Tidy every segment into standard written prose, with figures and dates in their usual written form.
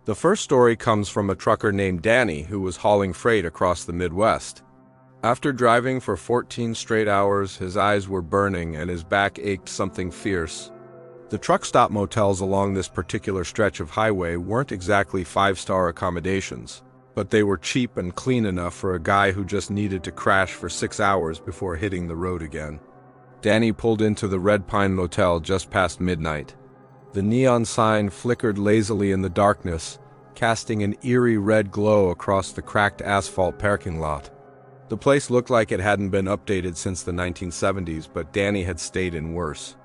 The first story comes from a trucker named Danny who was hauling freight across the Midwest. After driving for 14 straight hours, his eyes were burning and his back ached something fierce. The truck stop motels along this particular stretch of highway weren't exactly five-star accommodations, but they were cheap and clean enough for a guy who just needed to crash for 6 hours before hitting the road again. Danny pulled into the Red Pine Motel just past midnight. The neon sign flickered lazily in the darkness, casting an eerie red glow across the cracked asphalt parking lot. The place looked like it hadn't been updated since the 1970s, but Danny had stayed in worse.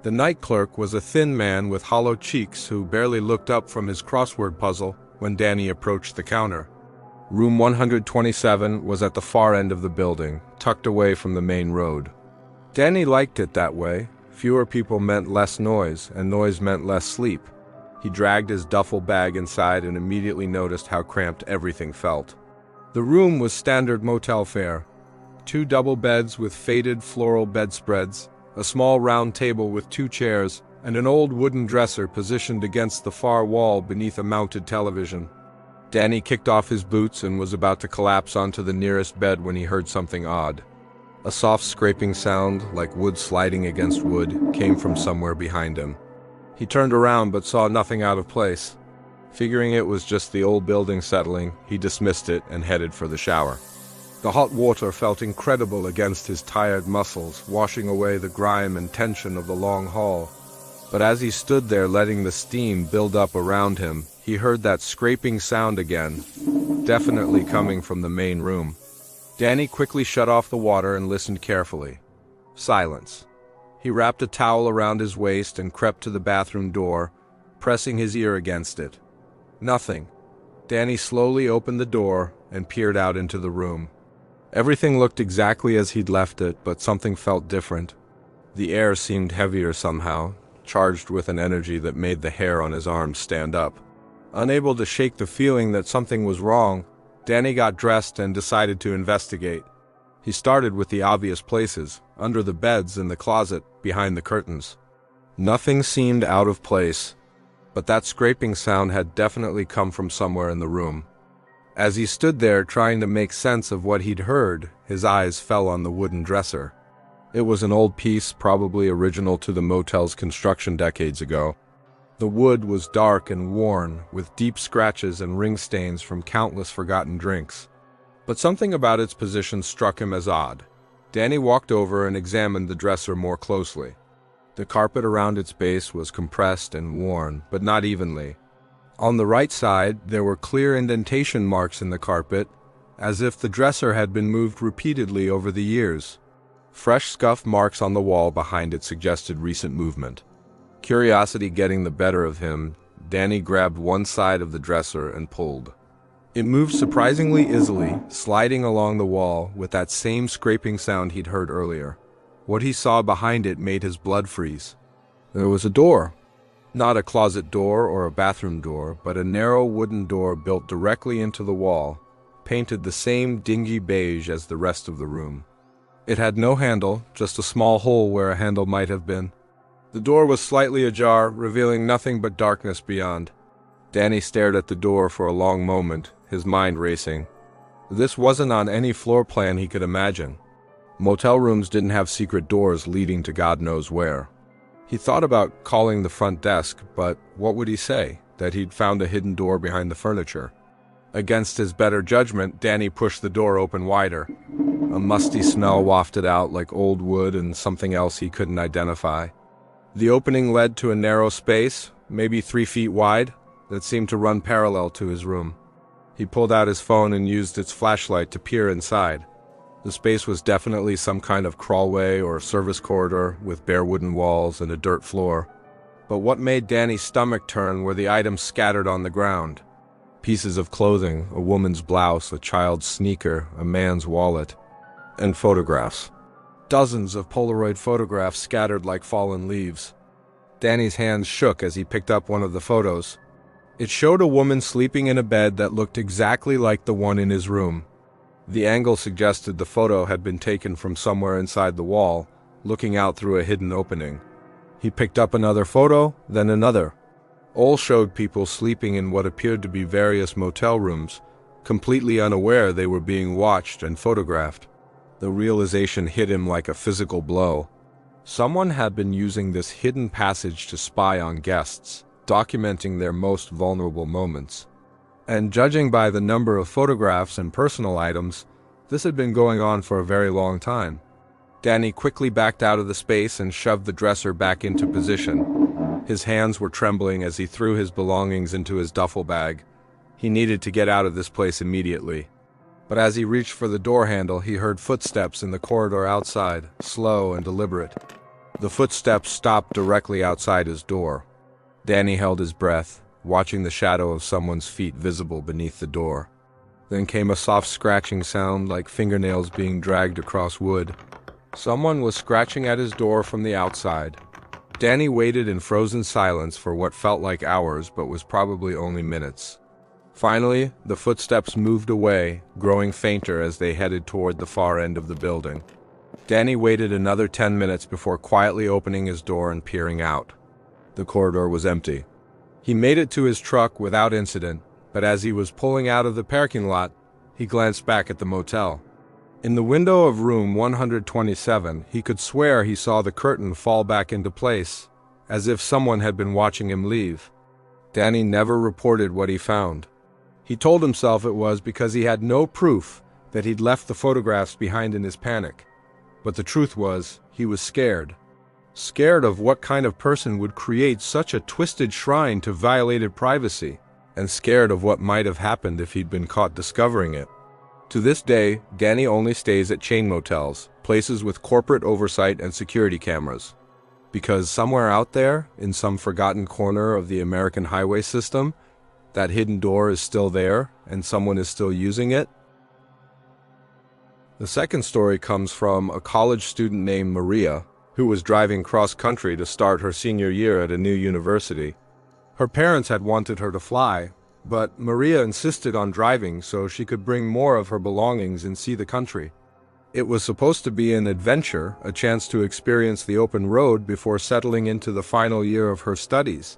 The night clerk was a thin man with hollow cheeks who barely looked up from his crossword puzzle when Danny approached the counter. Room 127 was at the far end of the building, tucked away from the main road. Danny liked it that way. Fewer people meant less noise, and noise meant less sleep. He dragged his duffel bag inside and immediately noticed how cramped everything felt. The room was standard motel fare. 2 double beds with faded floral bedspreads, a small round table with 2 chairs, and an old wooden dresser positioned against the far wall beneath a mounted television. Danny kicked off his boots and was about to collapse onto the nearest bed when he heard something odd. A soft scraping sound, like wood sliding against wood, came from somewhere behind him. He turned around but saw nothing out of place. Figuring it was just the old building settling, he dismissed it and headed for the shower. The hot water felt incredible against his tired muscles, washing away the grime and tension of the long haul. But as he stood there letting the steam build up around him, he heard that scraping sound again, definitely coming from the main room. Danny quickly shut off the water and listened carefully. Silence. He wrapped a towel around his waist and crept to the bathroom door, pressing his ear against it. Nothing. Danny slowly opened the door and peered out into the room. Everything looked exactly as he'd left it, but something felt different. The air seemed heavier somehow, charged with an energy that made the hair on his arms stand up. Unable to shake the feeling that something was wrong, Danny got dressed and decided to investigate. He started with the obvious places, under the beds, in the closet, behind the curtains. Nothing seemed out of place, but that scraping sound had definitely come from somewhere in the room. As he stood there trying to make sense of what he'd heard, his eyes fell on the wooden dresser. It was an old piece, probably original to the motel's construction decades ago. The wood was dark and worn, with deep scratches and ring stains from countless forgotten drinks. But something about its position struck him as odd. Danny walked over and examined the dresser more closely. The carpet around its base was compressed and worn, but not evenly. On the right side, there were clear indentation marks in the carpet, as if the dresser had been moved repeatedly over the years. Fresh scuff marks on the wall behind it suggested recent movement. Curiosity getting the better of him, Danny grabbed one side of the dresser and pulled. It moved surprisingly easily, sliding along the wall with that same scraping sound he'd heard earlier. What he saw behind it made his blood freeze. There was a door. Not a closet door or a bathroom door, but a narrow wooden door built directly into the wall, painted the same dingy beige as the rest of the room. It had no handle, just a small hole where a handle might have been. The door was slightly ajar, revealing nothing but darkness beyond. Danny stared at the door for a long moment, his mind racing. This wasn't on any floor plan he could imagine. Motel rooms didn't have secret doors leading to God knows where. He thought about calling the front desk, but what would he say? That he'd found a hidden door behind the furniture? Against his better judgment, Danny pushed the door open wider. A musty smell wafted out like old wood and something else he couldn't identify. The opening led to a narrow space, maybe 3 feet wide, that seemed to run parallel to his room. He pulled out his phone and used its flashlight to peer inside. The space was definitely some kind of crawlway or service corridor with bare wooden walls and a dirt floor. But what made Danny's stomach turn were the items scattered on the ground. Pieces of clothing, a woman's blouse, a child's sneaker, a man's wallet, and photographs. Dozens of Polaroid photographs scattered like fallen leaves. Danny's hands shook as he picked up one of the photos. It showed a woman sleeping in a bed that looked exactly like the one in his room. The angle suggested the photo had been taken from somewhere inside the wall, looking out through a hidden opening. He picked up another photo, then another. All showed people sleeping in what appeared to be various motel rooms, completely unaware they were being watched and photographed. The realization hit him like a physical blow. Someone had been using this hidden passage to spy on guests, documenting their most vulnerable moments. And judging by the number of photographs and personal items, this had been going on for a very long time. Danny quickly backed out of the space and shoved the dresser back into position. His hands were trembling as he threw his belongings into his duffel bag. He needed to get out of this place immediately. But as he reached for the door handle, he heard footsteps in the corridor outside, slow and deliberate. The footsteps stopped directly outside his door. Danny held his breath, watching the shadow of someone's feet visible beneath the door. Then came a soft scratching sound like fingernails being dragged across wood. Someone was scratching at his door from the outside. Danny waited in frozen silence for what felt like hours but was probably only minutes. Finally, the footsteps moved away, growing fainter as they headed toward the far end of the building. Danny waited another 10 minutes before quietly opening his door and peering out. The corridor was empty. He made it to his truck without incident, but as he was pulling out of the parking lot, he glanced back at the motel. In the window of room 127, he could swear he saw the curtain fall back into place, as if someone had been watching him leave. Danny never reported what he found. He told himself it was because he had no proof that he'd left the photographs behind in his panic. But the truth was, he was scared. Scared of what kind of person would create such a twisted shrine to violated privacy, and scared of what might have happened if he'd been caught discovering it. To this day, Danny only stays at chain motels, places with corporate oversight and security cameras. Because somewhere out there, in some forgotten corner of the American highway system, that hidden door is still there, and someone is still using it. The second story comes from a college student named Maria, who was driving cross-country to start her senior year at a new university. Her parents had wanted her to fly, but Maria insisted on driving so she could bring more of her belongings and see the country. It was supposed to be an adventure, a chance to experience the open road before settling into the final year of her studies.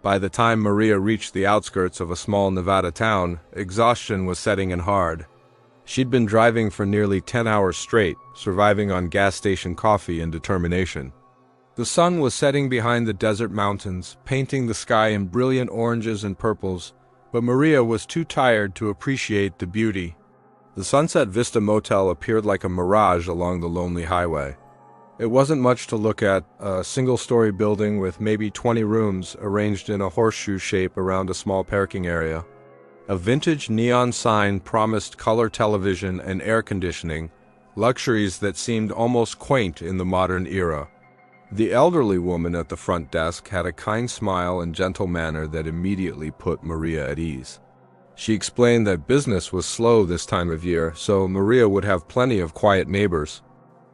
By the time Maria reached the outskirts of a small Nevada town, exhaustion was setting in hard. She'd been driving for nearly 10 hours straight, surviving on gas station coffee and determination. The sun was setting behind the desert mountains, painting the sky in brilliant oranges and purples, but Maria was too tired to appreciate the beauty. The Sunset Vista Motel appeared like a mirage along the lonely highway. It wasn't much to look at, a single-story building with maybe 20 rooms arranged in a horseshoe shape around a small parking area. A vintage neon sign promised color television and air conditioning, luxuries that seemed almost quaint in the modern era. The elderly woman at the front desk had a kind smile and gentle manner that immediately put Maria at ease. She explained that business was slow this time of year, so Maria would have plenty of quiet neighbors.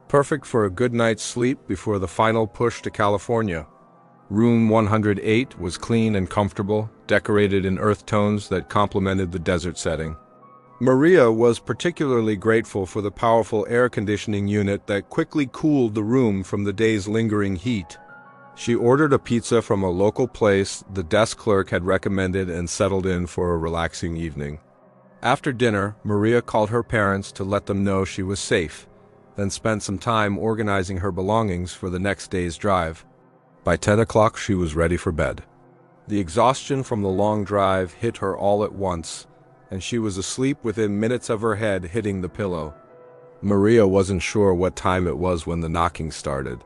Perfect for a good night's sleep before the final push to California. Room 108 was clean and comfortable, decorated in earth tones that complemented the desert setting. Maria was particularly grateful for the powerful air conditioning unit that quickly cooled the room from the day's lingering heat. She ordered a pizza from a local place the desk clerk had recommended and settled in for a relaxing evening. After dinner, Maria called her parents to let them know she was safe, then spent some time organizing her belongings for the next day's drive. By 10 o'clock, she was ready for bed. The exhaustion from the long drive hit her all at once, and she was asleep within minutes of her head hitting the pillow. Maria wasn't sure what time it was when the knocking started.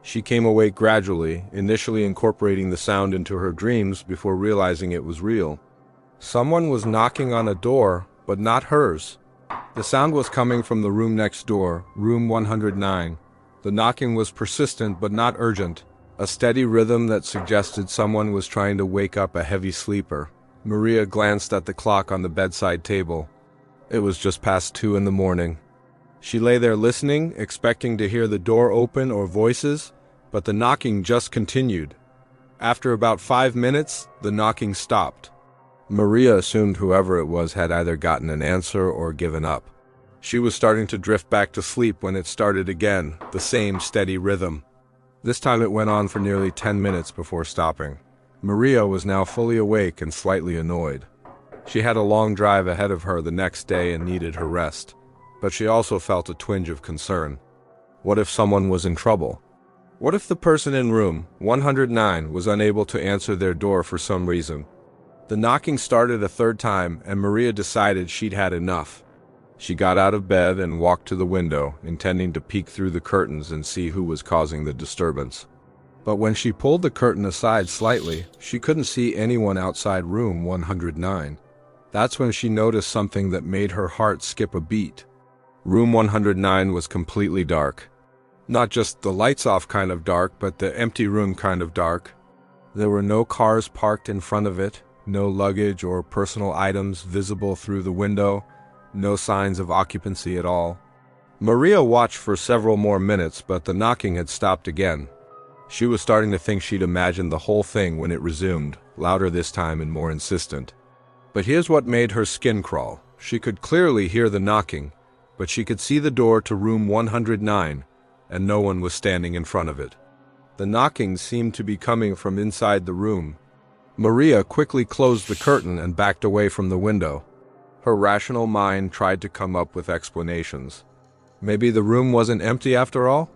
She came awake gradually, initially incorporating the sound into her dreams before realizing it was real. Someone was knocking on a door, but not hers. The sound was coming from the room next door, room 109. The knocking was persistent but not urgent, a steady rhythm that suggested someone was trying to wake up a heavy sleeper. Maria glanced at the clock on the bedside table. It was just past 2 in the morning. She lay there listening, expecting to hear the door open or voices, but the knocking just continued. After about 5 minutes, the knocking stopped. Maria assumed whoever it was had either gotten an answer or given up. She was starting to drift back to sleep when it started again, the same steady rhythm. This time it went on for nearly 10 minutes before stopping. Maria was now fully awake and slightly annoyed. She had a long drive ahead of her the next day and needed her rest, but she also felt a twinge of concern. What if someone was in trouble? What if the person in room 109 was unable to answer their door for some reason? The knocking started a third time, and Maria decided she'd had enough. She got out of bed and walked to the window, intending to peek through the curtains and see who was causing the disturbance. But when she pulled the curtain aside slightly, she couldn't see anyone outside room 109. That's when she noticed something that made her heart skip a beat. Room 109 was completely dark. Not just the lights off kind of dark, but the empty room kind of dark. There were no cars parked in front of it, no luggage or personal items visible through the window, no signs of occupancy at all. Maria watched for several more minutes, but the knocking had stopped again. She was starting to think she'd imagined the whole thing when it resumed, louder this time and more insistent. But here's what made her skin crawl. She could clearly hear the knocking, but she could see the door to room 109, and no one was standing in front of it. The knocking seemed to be coming from inside the room. Maria quickly closed the curtain and backed away from the window. Her rational mind tried to come up with explanations. Maybe the room wasn't empty after all?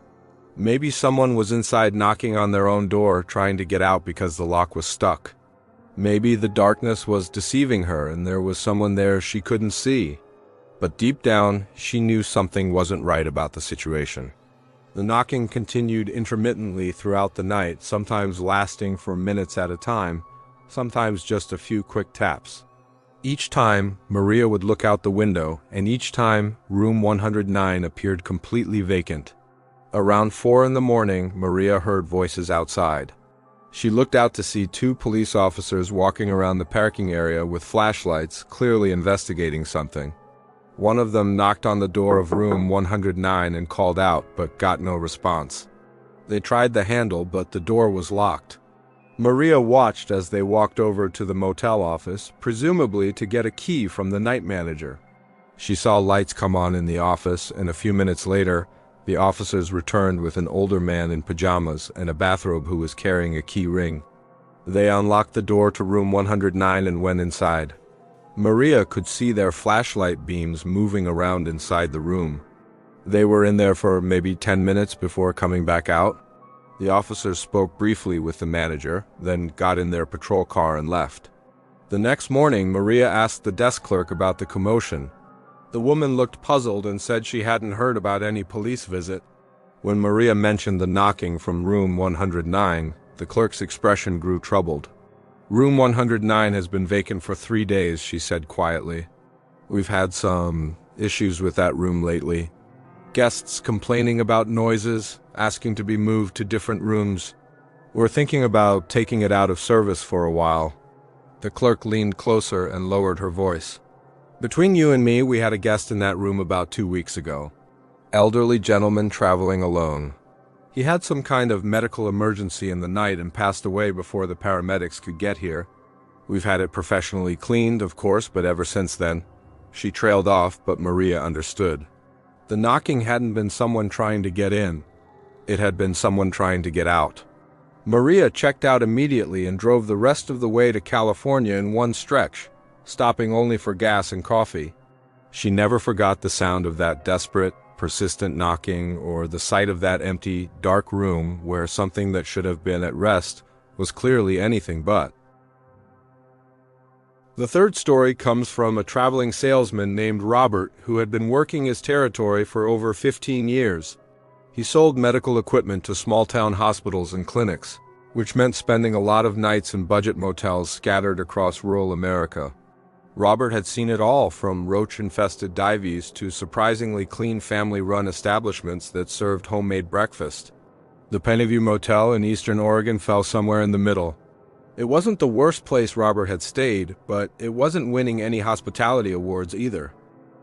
Maybe someone was inside knocking on their own door, trying to get out because the lock was stuck. Maybe the darkness was deceiving her and there was someone there she couldn't see. But deep down, she knew something wasn't right about the situation. The knocking continued intermittently throughout the night, sometimes lasting for minutes at a time, sometimes just a few quick taps. Each time, Maria would look out the window, and each time, room 109 appeared completely vacant. Around 4 in the morning, Maria heard voices outside. She looked out to see 2 police officers walking around the parking area with flashlights, clearly investigating something. One of them knocked on the door of room 109 and called out, but got no response. They tried the handle, but the door was locked. Maria watched as they walked over to the motel office, presumably to get a key from the night manager. She saw lights come on in the office, and a few minutes later, the officers returned with an older man in pajamas and a bathrobe who was carrying a key ring. They unlocked the door to room 109 and went inside. Maria could see their flashlight beams moving around inside the room. They were in there for maybe 10 minutes before coming back out. The officers spoke briefly with the manager, then got in their patrol car and left. The next morning, Maria asked the desk clerk about the commotion. The woman looked puzzled and said she hadn't heard about any police visit. When Maria mentioned the knocking from room 109, the clerk's expression grew troubled. Room 109 has been vacant for 3 days, she said quietly. We've had some issues with that room lately. Guests complaining about noises, asking to be moved to different rooms. We're thinking about taking it out of service for a while. The clerk leaned closer and lowered her voice. Between you and me, we had a guest in that room about 2 weeks ago. Elderly gentleman traveling alone. He had some kind of medical emergency in the night and passed away before the paramedics could get here. We've had it professionally cleaned, of course, but ever since then. She trailed off, but Maria understood. The knocking hadn't been someone trying to get in. It had been someone trying to get out. Maria checked out immediately and drove the rest of the way to California in one stretch, stopping only for gas and coffee. She never forgot the sound of that desperate, persistent knocking or the sight of that empty, dark room where something that should have been at rest was clearly anything but. The third story comes from a traveling salesman named Robert who had been working his territory for over 15 years. He sold medical equipment to small-town hospitals and clinics, which meant spending a lot of nights in budget motels scattered across rural America. Robert had seen it all, from roach-infested dives to surprisingly clean family-run establishments that served homemade breakfast. The Pennyview Motel in eastern Oregon fell somewhere in the middle. It wasn't the worst place Robert had stayed, but it wasn't winning any hospitality awards either.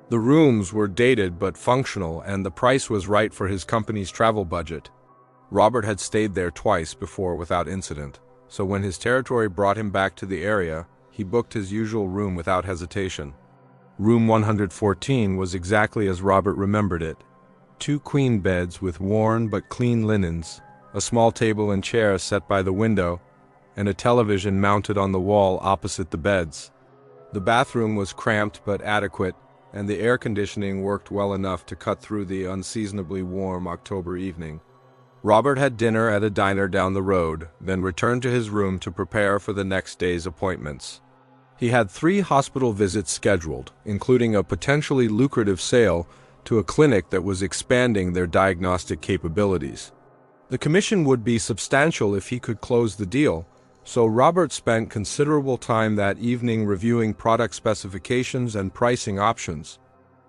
The rooms were dated but functional, and the price was right for his company's travel budget. Robert had stayed there twice before without incident, so when his territory brought him back to the area, he booked his usual room without hesitation. Room 114 was exactly as Robert remembered it. 2 queen beds with worn but clean linens, a small table and chair set by the window, and a television mounted on the wall opposite the beds. The bathroom was cramped but adequate, and the air conditioning worked well enough to cut through the unseasonably warm October evening. Robert had dinner at a diner down the road, then returned to his room to prepare for the next day's appointments. He had 3 hospital visits scheduled, including a potentially lucrative sale to a clinic that was expanding their diagnostic capabilities. The commission would be substantial if he could close the deal, so Robert spent considerable time that evening reviewing product specifications and pricing options.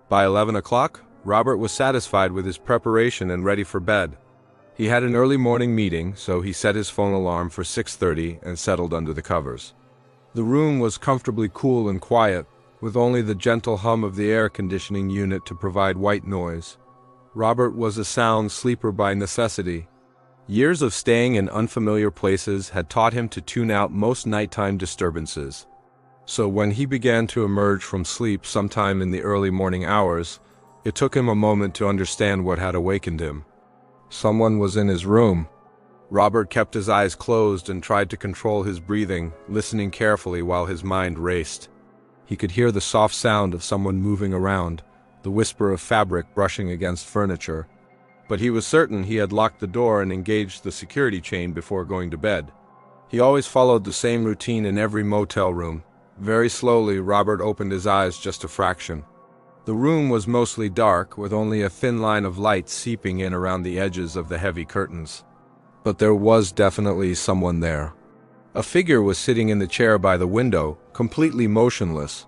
By 11 o'clock, Robert was satisfied with his preparation and ready for bed. He had an early morning meeting, so he set his phone alarm for 6:30 and settled under the covers. The room was comfortably cool and quiet, with only the gentle hum of the air conditioning unit to provide white noise. Robert was a sound sleeper by necessity. Years of staying in unfamiliar places had taught him to tune out most nighttime disturbances. So when he began to emerge from sleep sometime in the early morning hours, it took him a moment to understand what had awakened him. Someone was in his room. Robert kept his eyes closed and tried to control his breathing, listening carefully while his mind raced. He could hear the soft sound of someone moving around, the whisper of fabric brushing against furniture. But he was certain he had locked the door and engaged the security chain before going to bed. He always followed the same routine in every motel room. Very slowly, Robert opened his eyes just a fraction. The room was mostly dark, with only a thin line of light seeping in around the edges of the heavy curtains. But there was definitely someone there. A figure was sitting in the chair by the window, completely motionless.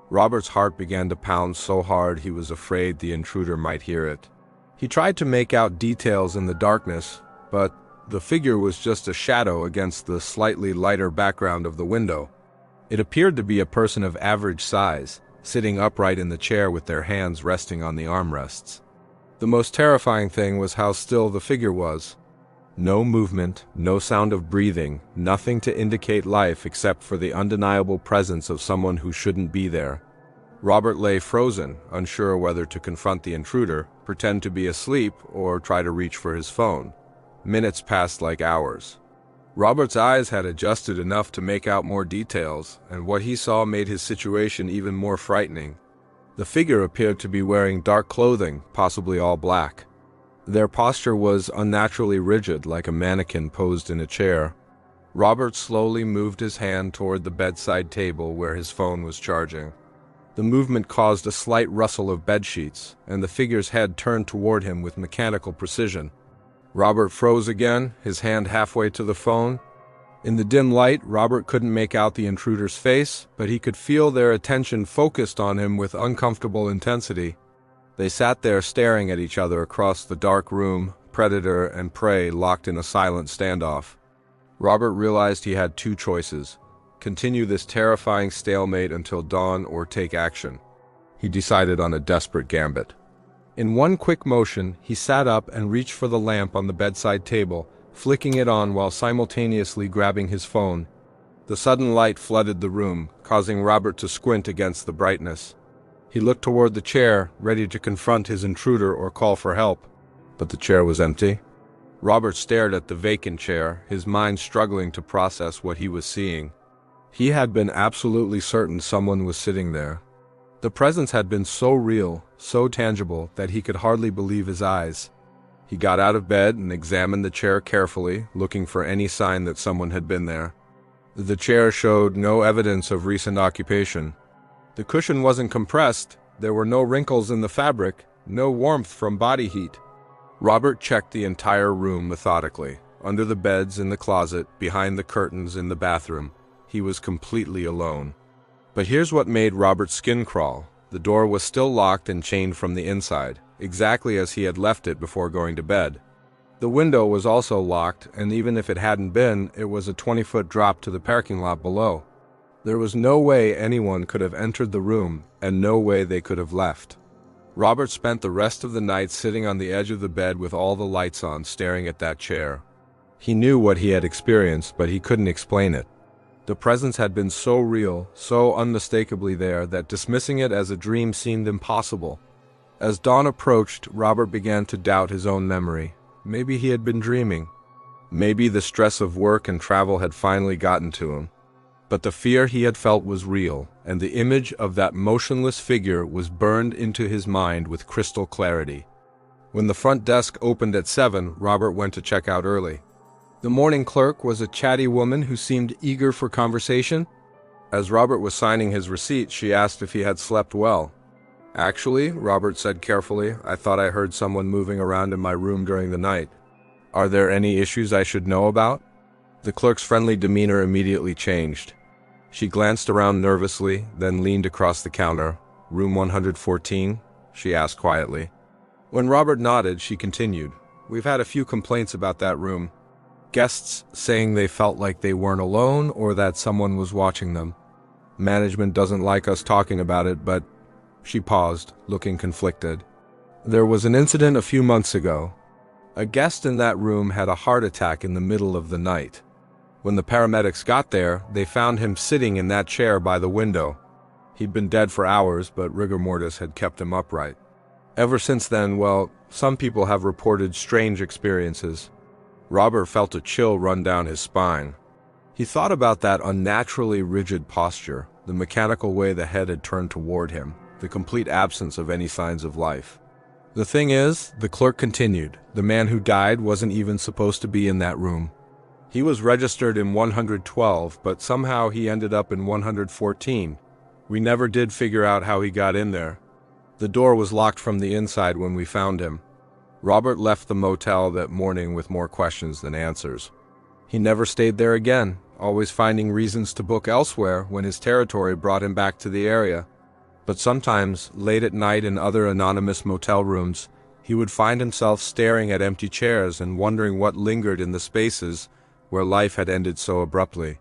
Robert's heart began to pound so hard he was afraid the intruder might hear it. He tried to make out details in the darkness, but the figure was just a shadow against the slightly lighter background of the window. It appeared to be a person of average size, sitting upright in the chair with their hands resting on the armrests. The most terrifying thing was how still the figure was. No movement, no sound of breathing, nothing to indicate life except for the undeniable presence of someone who shouldn't be there. Robert lay frozen, unsure whether to confront the intruder, pretend to be asleep, or try to reach for his phone. Minutes passed like hours. Robert's eyes had adjusted enough to make out more details, and what he saw made his situation even more frightening. The figure appeared to be wearing dark clothing, possibly all black. Their posture was unnaturally rigid, like a mannequin posed in a chair. Robert slowly moved his hand toward the bedside table where his phone was charging. The movement caused a slight rustle of bedsheets, and the figure's head turned toward him with mechanical precision. Robert froze again, his hand halfway to the phone. In the dim light, Robert couldn't make out the intruder's face, but he could feel their attention focused on him with uncomfortable intensity. They sat there staring at each other across the dark room, predator and prey locked in a silent standoff. Robert realized he had 2 choices: continue this terrifying stalemate until dawn or take action. He decided on a desperate gambit. In one quick motion, he sat up and reached for the lamp on the bedside table, flicking it on while simultaneously grabbing his phone. The sudden light flooded the room, causing Robert to squint against the brightness. He looked toward the chair, ready to confront his intruder or call for help. But the chair was empty. Robert stared at the vacant chair, his mind struggling to process what he was seeing. He had been absolutely certain someone was sitting there. The presence had been so real, so tangible, that he could hardly believe his eyes. He got out of bed and examined the chair carefully, looking for any sign that someone had been there. The chair showed no evidence of recent occupation. The cushion wasn't compressed, there were no wrinkles in the fabric, no warmth from body heat. Robert checked the entire room methodically, under the beds, in the closet, behind the curtains, in the bathroom. He was completely alone. But here's what made Robert's skin crawl. The door was still locked and chained from the inside, exactly as he had left it before going to bed. The window was also locked, and even if it hadn't been, it was a 20-foot drop to the parking lot below. There was no way anyone could have entered the room, and no way they could have left. Robert spent the rest of the night sitting on the edge of the bed with all the lights on, staring at that chair. He knew what he had experienced, but he couldn't explain it. The presence had been so real, so unmistakably there, that dismissing it as a dream seemed impossible. As dawn approached, Robert began to doubt his own memory. Maybe he had been dreaming. Maybe the stress of work and travel had finally gotten to him. But the fear he had felt was real, and the image of that motionless figure was burned into his mind with crystal clarity. When the front desk opened at 7, Robert went to check out early. The morning clerk was a chatty woman who seemed eager for conversation. As Robert was signing his receipt, she asked if he had slept well. "Actually," Robert said carefully, "I thought I heard someone moving around in my room during the night. Are there any issues I should know about?" The clerk's friendly demeanor immediately changed. She glanced around nervously, then leaned across the counter. "Room 114?" she asked quietly. When Robert nodded, she continued, "We've had a few complaints about that room. Guests saying they felt like they weren't alone or that someone was watching them. Management doesn't like us talking about it, but—" She paused, looking conflicted. "There was an incident a few months ago. A guest in that room had a heart attack in the middle of the night. When the paramedics got there, they found him sitting in that chair by the window. He'd been dead for hours, but rigor mortis had kept him upright. Ever since then, well, some people have reported strange experiences." Robert felt a chill run down his spine. He thought about that unnaturally rigid posture, the mechanical way the head had turned toward him, the complete absence of any signs of life. "The thing is," the clerk continued, "the man who died wasn't even supposed to be in that room. He was registered in 112, but somehow he ended up in 114. We never did figure out how he got in there. The door was locked from the inside when we found him." Robert left the motel that morning with more questions than answers. He never stayed there again, always finding reasons to book elsewhere when his territory brought him back to the area. But sometimes, late at night in other anonymous motel rooms, he would find himself staring at empty chairs and wondering what lingered in the spaces where life had ended so abruptly.